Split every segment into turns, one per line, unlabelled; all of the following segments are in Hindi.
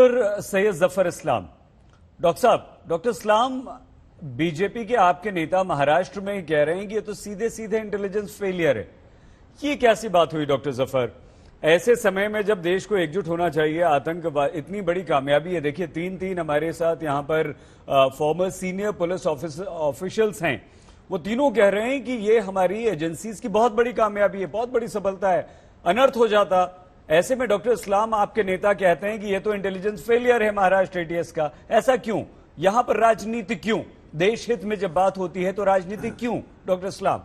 डॉक्टर सैयद जफर इस्लाम, डॉक्टर साहब, डॉक्टर इस्लाम, बीजेपी के आपके नेता महाराष्ट्र में कह रहे हैं कि ये तो सीधे सीधे इंटेलिजेंस फेलियर है। ये कैसी बात हुई डॉक्टर जफर? ऐसे समय में जब देश को एकजुट होना चाहिए, आतंकवाद इतनी बड़ी कामयाबी है। देखिए तीन हमारे साथ यहां पर फॉर्मर सीनियर पुलिस ऑफिशियल्स हैं, वो तीनों कह रहे हैं कि ये हमारी एजेंसीज की बहुत बड़ी कामयाबी है, बहुत बड़ी सफलता है। अनर्थ हो जाता। ऐसे में डॉक्टर इस्लाम आपके नेता कहते हैं कि ये तो इंटेलिजेंस फेलियर है महाराष्ट्र एटीएस का। ऐसा क्यों? यहां पर राजनीति क्यों? देश हित में जब बात होती है तो राजनीति क्यों डॉक्टर इस्लाम?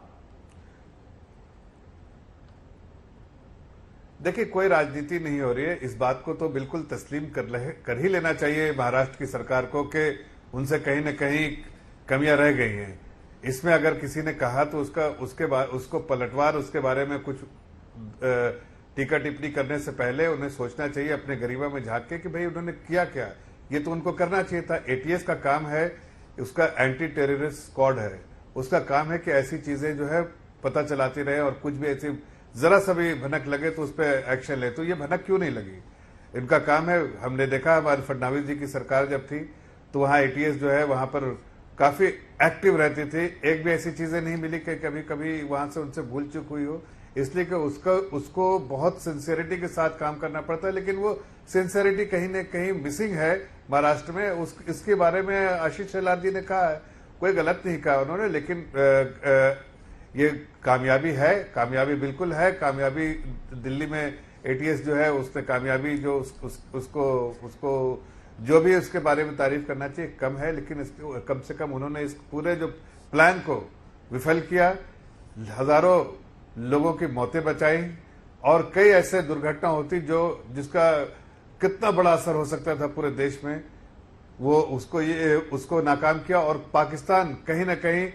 देखिए, कोई राजनीति नहीं हो रही है। इस बात को तो बिल्कुल तस्लीम कर ही लेना चाहिए महाराष्ट्र की सरकार को कि उनसे कहीं न कहीं कमियां रह गई हैं। इसमें अगर किसी ने कहा तो उसको पलटवार उसके बारे में कुछ टीका टिप्पणी करने से पहले उन्हें सोचना चाहिए अपने गरिमा में झांक के कि भाई उन्होंने किया क्या। ये तो उनको करना चाहिए था। एटीएस का काम है, उसका एंटी टेररिस्ट स्क्वाड है, उसका काम है कि ऐसी चीजें जो है पता चलाती रहे और कुछ भी ऐसी जरा सा भी भनक लगे तो उस पर एक्शन ले। तो ये भनक क्यों नहीं लगी? इनका काम है। हमने देखा हमारे फडणवीस जी की सरकार जब थी तो वहां एटीएस जो है वहां पर काफी एक्टिव रहती थी। एक भी ऐसी चीजें नहीं मिली कि कभी कभी वहां से उनसे भूल चूक हुई हो, इसलिए कि उसको बहुत सिंसियरिटी के साथ काम करना पड़ता है। लेकिन वो सिंसियरिटी कहीं न कहीं मिसिंग है महाराष्ट्र में। इसके बारे में आशीष शेलार जी ने कहा है, कोई गलत नहीं कहा उन्होंने। लेकिन ये कामयाबी है, कामयाबी बिल्कुल है। कामयाबी दिल्ली में एटीएस जो है उसने कामयाबी जो उसको जो भी उसके बारे में तारीफ करना चाहिए कम है। लेकिन कम से कम उन्होंने इस पूरे जो प्लान को विफल किया, हजारों लोगों की मौतें बचाई और कई ऐसे दुर्घटना होती जिसका कितना बड़ा असर हो सकता था पूरे देश में, वो उसको नाकाम किया। और पाकिस्तान कहीं ना कहीं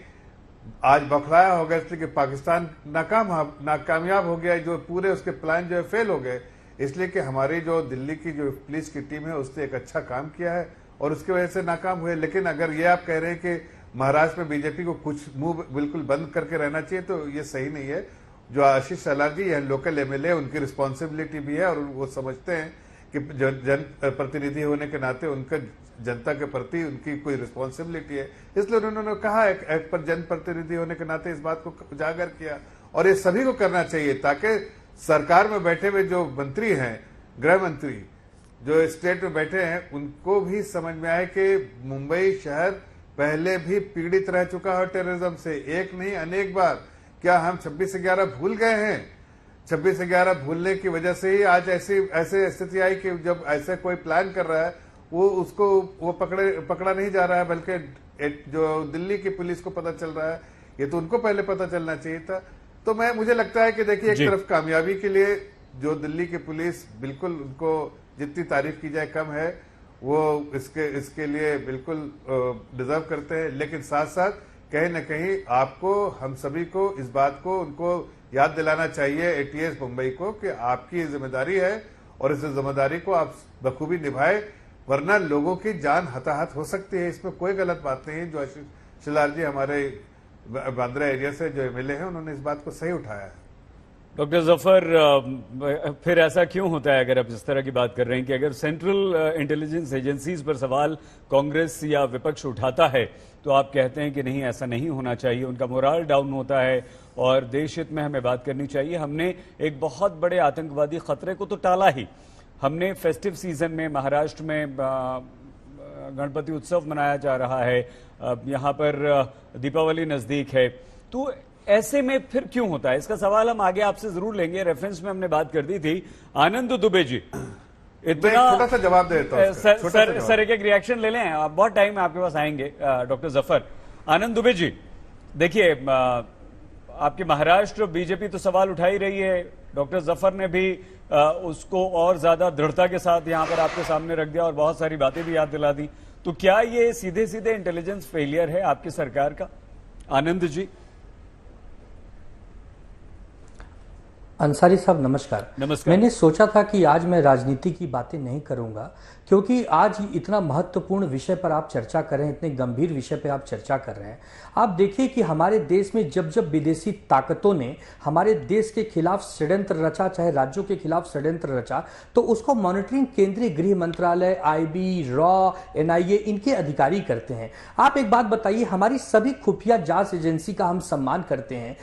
आज बौखलाया हो गया इसलिए कि पाकिस्तान नाकामयाब हो गया। जो पूरे उसके प्लान जो है फेल हो गए, इसलिए कि हमारी जो दिल्ली की जो पुलिस की टीम है उसने एक अच्छा काम किया है और उसकी वजह से नाकाम हुए। लेकिन अगर ये आप कह रहे हैं कि महाराष्ट्र में बीजेपी को कुछ मुंह बिल्कुल बंद करके रहना चाहिए तो ये सही नहीं है। जो आशीष शेलार जी यहाँ लोकल एमएलए, उनकी रिस्पॉन्सिबिलिटी भी है और वो समझते हैं कि जन प्रतिनिधि होने के नाते उनका जनता के प्रति उनकी कोई रिस्पॉन्सिबिलिटी है। इसलिए उन्होंने कहा एक पर जन प्रतिनिधि होने के नाते इस बात को उजागर किया और ये सभी को करना चाहिए ताकि सरकार में बैठे हुए जो मंत्री हैं, गृह मंत्री जो स्टेट में बैठे हैं, उनको भी समझ में आए कि मुंबई शहर पहले भी पीड़ित रह चुका है टेररिज्म से, एक नहीं अनेक बार। क्या हम 26/11 भूल गए हैं? 26/11 भूलने की वजह से ही आज ऐसे स्थिति आई कि जब ऐसे कोई प्लान कर रहा है वो पकड़ा नहीं जा रहा है, बल्कि जो दिल्ली की पुलिस को पता चल रहा है। ये तो उनको पहले पता चलना चाहिए था। तो मुझे लगता है कि देखिए, एक तरफ कामयाबी के लिए जो दिल्ली की पुलिस, बिल्कुल उनको जितनी तारीफ की जाए कम है, वो इसके लिए बिल्कुल डिजर्व करते हैं। लेकिन साथ साथ कहीं न कहीं आपको, हम सभी को इस बात को उनको याद दिलाना चाहिए एटीएस मुंबई को कि आपकी जिम्मेदारी है और इस जिम्मेदारी को आप बखूबी निभाए, वरना लोगों की जान हताहत हो सकती है। इसमें कोई गलत बात नहीं है। जो आशीष शेलार जी हमारे बांद्रा एरिया से जो एमएलए हैं, उन्होंने इस बात को सही उठाया है।
डॉक्टर जफर, फिर ऐसा क्यों होता है अगर आप इस तरह की बात कर रहे हैं कि अगर सेंट्रल इंटेलिजेंस एजेंसीज पर सवाल कांग्रेस या विपक्ष उठाता है तो आप कहते हैं कि नहीं, ऐसा नहीं होना चाहिए, उनका मोराल डाउन होता है और देश हित में हमें बात करनी चाहिए। हमने एक बहुत बड़े आतंकवादी खतरे को तो टाला ही। हमने फेस्टिव सीजन में महाराष्ट्र में गणपति उत्सव मनाया जा रहा है, यहाँ पर दीपावली नजदीक है, तो ऐसे में फिर क्यों होता है? इसका सवाल हम आगे आपसे जरूर लेंगे। रेफरेंस में हमने बात कर दी थी। आनंद दुबे जी, इतना
छोटा सा जवाब देता हूं
सर एक रिएक्शन ले लें, आप बहुत टाइम आपके पास आएंगे। डॉक्टर जफर, आनंद दुबे जी, देखिए आपके महाराष्ट्र बीजेपी तो सवाल उठा ही रही है, डॉक्टर जफर ने भी उसको और ज्यादा दृढ़ता के साथ यहां पर आपके सामने रख दिया और बहुत सारी बातें भी याद दिला दी। तो क्या ये सीधे सीधे इंटेलिजेंस फेलियर है आपकी सरकार का? आनंद जी।
अंसारी साहब नमस्कार।
नमस्कार।
मैंने सोचा था कि आज मैं राजनीति की बातें नहीं करूंगा, क्योंकि आज इतना महत्वपूर्ण विषय पर आप चर्चा कर रहे हैं, इतने गंभीर विषय पर आप चर्चा कर रहे हैं। आप देखिए कि हमारे देश में जब जब विदेशी ताकतों ने हमारे देश के खिलाफ षड्यंत्र रचा, चाहे राज्यों के खिलाफ षड्यंत्र रचा, तो उसको मॉनिटरिंग केंद्रीय गृह मंत्रालय, आईबी, रॉ, एनआईए इनके अधिकारी करते हैं। आप एक बात बताइए, हमारी सभी खुफिया जांच एजेंसी का हम सम्मान करते हैं,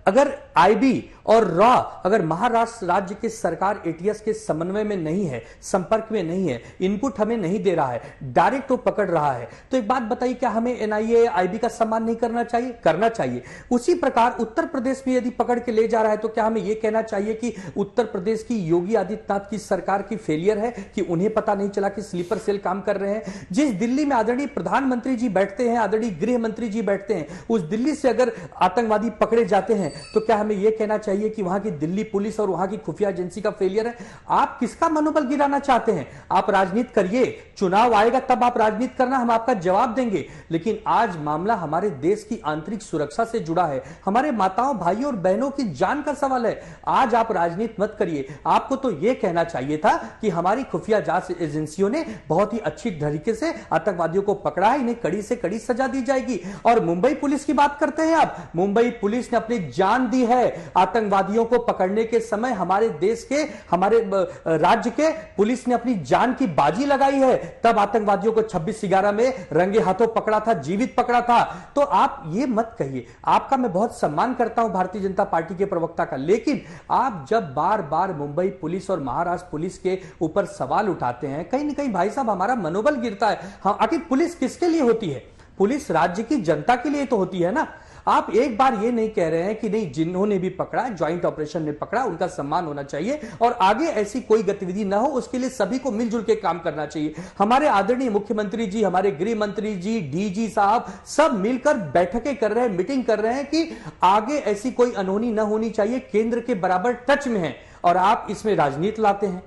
अगर आईबी और रॉ अगर महाराष्ट्र राज्य के सरकार एटीएस के समन्वय में नहीं है, संपर्क में नहीं है, इनपुट हमें नहीं दे रहा है, डायरेक्ट वो पकड़ रहा है, तो एक बात बताइए, क्या हमें एनआईए आईबी का सम्मान नहीं करना चाहिए? करना चाहिए। उसी प्रकार उत्तर प्रदेश में यदि पकड़ के ले जा रहा है, तो क्या हमें यह कहना चाहिए कि उत्तर प्रदेश की योगी आदित्यनाथ की सरकार की फेलियर है कि उन्हें पता नहीं चला कि स्लीपर सेल काम कर रहे हैं? जिस दिल्ली में आदरणीय प्रधानमंत्री जी बैठते हैं, आदरणीय गृह मंत्री जी बैठते हैं, उस दिल्ली से अगर आतंकवादी पकड़े जाते हैं, तो क्या हमें यह कहना चाहिए कि वहां की दिल्ली पुलिस और वहां की खुफिया एजेंसी का फेलियर है? आप किसका मनोबल गिराना चाहते हैं? आप राजनीति करिए, चुनाव आएगा तब आप राजनीति करना, हम आपका जवाब देंगे। लेकिन आज मामला हमारे देश की आंतरिक सुरक्षा से जुड़ा है, हमारे माताओं, भाइयों और बहनों की जान का सवाल है। आज आप राजनीति मत करिए। आपको तो यह कहना चाहिए था कि हमारी खुफिया जांच एजेंसियों ने बहुत ही अच्छी तरीके से आतंकवादियों को पकड़ा है, इन्हें कड़ी से कड़ी सजा दी जाएगी। और मुंबई पुलिस की बात करते हैं आप, मुंबई पुलिस ने अपनी जान दी है आतंकवादियों को पकड़ने के समय। हमारे देश के, हमारे राज्य के पुलिस ने अपनी जान की बाजी लगाई है, तब आतंकवादियों को 26/11 में रंगे हाथों पकड़ा था, जीवित पकड़ा था। तो आप ये मत कहिए। आपका मैं बहुत सम्मान करता हूं भारतीय जनता पार्टी के प्रवक्ता का, लेकिन आप जब बार बार मुंबई पुलिस और महाराष्ट्र पुलिस के ऊपर सवाल उठाते हैं, कहीं ना कहीं भाई साहब हमारा मनोबल गिरता है। हाँ, आखिर पुलिस किसके लिए होती है? पुलिस राज्य की जनता के लिए तो होती है ना। आप एक बार ये नहीं कह रहे हैं कि नहीं, जिन्होंने भी पकड़ा, ज्वाइंट ऑपरेशन में पकड़ा, उनका सम्मान होना चाहिए और आगे ऐसी कोई गतिविधि ना हो, उसके लिए सभी को मिलजुल के काम करना चाहिए। हमारे आदरणीय मुख्यमंत्री जी, हमारे गृह मंत्री जी, डीजी साहब सब मिलकर बैठकें कर रहे हैं, मीटिंग कर रहे हैं कि आगे ऐसी कोई अनहोनी ना होनी चाहिए, केंद्र के बराबर टच में है, और आप इसमें राजनीति लाते हैं।